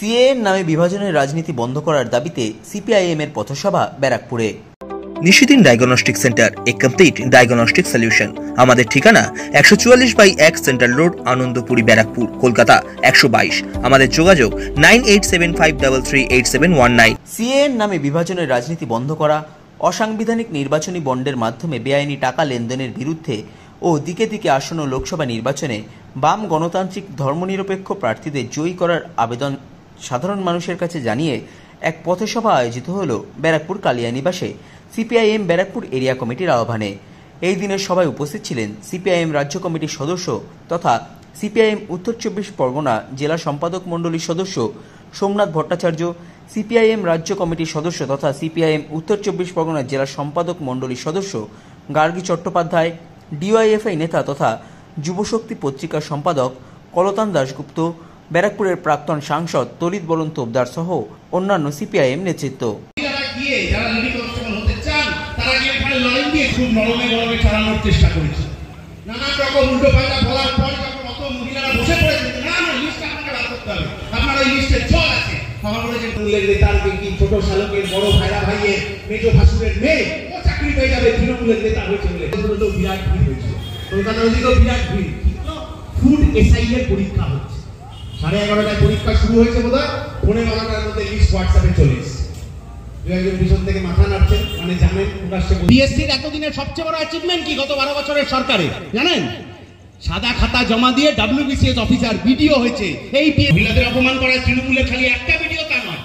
CAA নামে বিভাজনের রাজনীতি বন্ধ করার দাবিতে সিপিআইএম এর পথসভা ব্যারাকপুরে। নিশিদিন ডায়াগনস্টিক সেন্টার, এ কমপ্লিট ডায়াগনস্টিক সলিউশন। আমাদের ঠিকানা 144/1 সেন্ট্রাল রোড, আনন্দপুরি, ব্যারাকপুর, কলকাতা 122। আমাদের যোগাযোগ 9875338719। সিএএ নামে বিভাজনের রাজনীতি বন্ধ করা, অসাংবিধানিক নির্বাচনী বন্ডের মাধ্যমে বেআইনি টাকা লেনদেনের বিরুদ্ধে ও দিকে দিকে আসন্ন লোকসভা নির্বাচনে বাম গণতান্ত্রিক ধর্মনিরপেক্ষ প্রার্থীদের জয়ী করার আবেদন সাধারণ মানুষের কাছে জানিয়ে এক পথসভা আয়োজিত হল ব্যারাকপুর কালিয়ানিবাসে সিপিআইএম ব্যারাকপুর এরিয়া কমিটির আহ্বানে। এই দিনের সভায় উপস্থিত ছিলেন সিপিআইএম রাজ্য কমিটির সদস্য তথা সিপিআইএম উত্তর 24 পরগনা জেলা সম্পাদক মণ্ডলীর সদস্য সোমনাথ ভট্টাচার্য, সিপিআইএম রাজ্য কমিটির সদস্য তথা সিপিআইএম উত্তর 24 পরগনা জেলা সম্পাদক মণ্ডলীর সদস্য গার্গী চট্টোপাধ্যায়, ডিওয়াইএফআই নেতা তথা যুবশক্তি পত্রিকার সম্পাদক কলতান দাশগুপ্ত, ব্যারাকপুরের প্রাক্তন সাংসদ তরিত বরণ তোপদার সহ অন্যান্য সিপিআইএম নেতৃত্ব। নানান রকম উল্টো পাল্টা বলার পর যখন অত মহিলারা বসে পড়েছে, না লিস্ট আপনাকে বার করতে হবে, আপনার ওই লিস্টে জল আছে। আমার বলেছে মূল্যের নেতার কি ছোট শালকের বড় ভাইরা ভাইয়ের মেজ ভাসুরের মেয়ে ও চাকরি পেয়ে যাবে, তৃণমূলের নেতা হয়েছে বলে তো বিরাট ভিড় হয়েছে। কলকাতার ওদিকেও বিরাট ভিড়। ফুড এসআই এর পরীক্ষা হচ্ছে, 11:30টায় পরীক্ষা শুরু হয়েছে বোধ হয়, 11:15টার মধ্যে লিস্ট হোয়াটসঅ্যাপে চলে এসেছে। একজন পিছন থেকে মাথা নাড়ছেন, মানে জানেন বিএসসির এতদিনের সবচেয়ে বড় অ্যাচিভমেন্ট কি গত 12 বছরের সরকারে জানেন? সাদা খাতা জমা দিয়ে WBCS অফিসার ভিডিও হয়েছে। এই মহিলাদের অপমান করার তৃণমূলের খালি একটা ভিডিও তা নয়।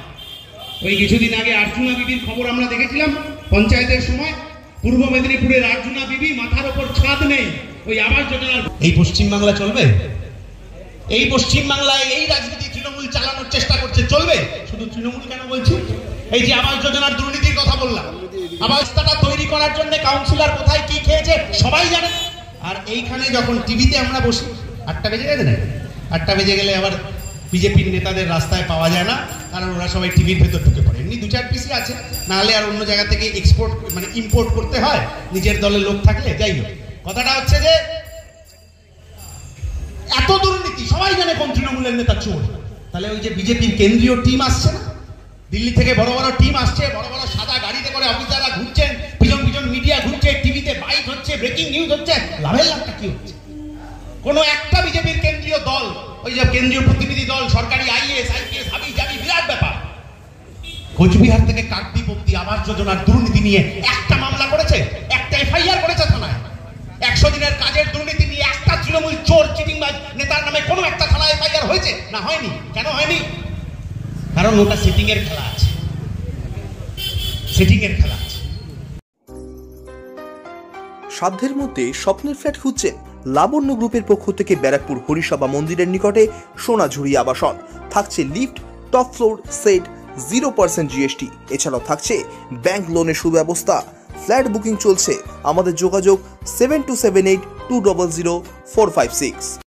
ওই কিছুদিন আগে আর্জুনা বিবির খবর আমরা দেখেছিলাম পঞ্চায়েতের সময়, পূর্ব মেদিনীপুরের আর্জুনা বিবি মাথার ওপর ছাদ নেই, ওই আবাস যোজনার। এই পশ্চিমবাংলা চলবে? এই পশ্চিমবাংলায় এই রাজনীতি তৃণমূল চালানোর চেষ্টা করছে, চলবে? শুধু তৃণমূল কেন বলছি, এই যে আবাস যোজনার দুর্নীতির কথা বললাম, আবাসটা তৈরি করার জন্য কাউন্সিলর কোথায় কি খেয়েছে সবাই জানে। আর এইখানে যখন টিভিতে আমরা বসি, 8টা বেজে গেছে না, 8টা বেজে গেলে আবার বিজেপির নেতাদের রাস্তায় পাওয়া যায় না, কারণ ওরা সবাই টিভির ভেতর ঢুকে পড়ে। এমনি 2-4 পিসি আছে, নাহলে আর অন্য জায়গা থেকে ইম্পোর্ট করতে হয় নিজের দলের লোক থাকলে। যাই হোক, কথাটা হচ্ছে যে এত দুর্নীতি সবাই জানে কোন তৃণমূলের নেতা চোর। তাহলে ওই যে বিজেপির কেন্দ্রীয় টিম আসছে না, দিল্লি থেকে বড় বড় টিম আসছে, বড় বড় সাদা গাড়িতে করে অফিসাররা ঘুরছেন, পিছন পিছন মিডিয়া ঘুরছে, টিভিতে বাইট হচ্ছে, ব্রেকিং নিউজ হচ্ছে, লাভের লাভটা কি হচ্ছে? কোন একটা বিজেপির কেন্দ্রীয় দল, ওই যে কেন্দ্রীয় প্রতিনিধি দল, সরকারি আইএস আইপিএস হাবি জাবি, বিরাট ব্যাপার। কোচবিহার থেকে কাকদ্বীপ অব্দি আবাস যোজনার দুর্নীতি নিয়ে একটা মামলা করেছে, একটা এফআইআর করেছে থানায়। 100 দিনের কাজের দুর্নীতি নিয়ে একটা তৃণমূল চোর চিটিংবাজ নেতার নামে কোনো একটা থানায় এফআইআর হয়েছে না? হয়নি। কেন হয়নি? কারণ ওটা সেটিং এর খেলা আছে, সেটিং এর খেলা আছে। সাধ্যের মধ্যে স্বপ্নের ফ্ল্যাট খুঁজছেন? লাবণ্য গ্রুপের পক্ষ থেকে ব্যারাকপুর হরিসভা মন্দিরের নিকটে সোনাঝুরি আবাসন। থাকছে lift, top floor set, 0% GST. এছাড়াও থাকছে ব্যাংক লোনের সুব্যবস্থা। ফ্ল্যাট বুকিং চলছে। আমাদের যোগাযোগ 7278200456।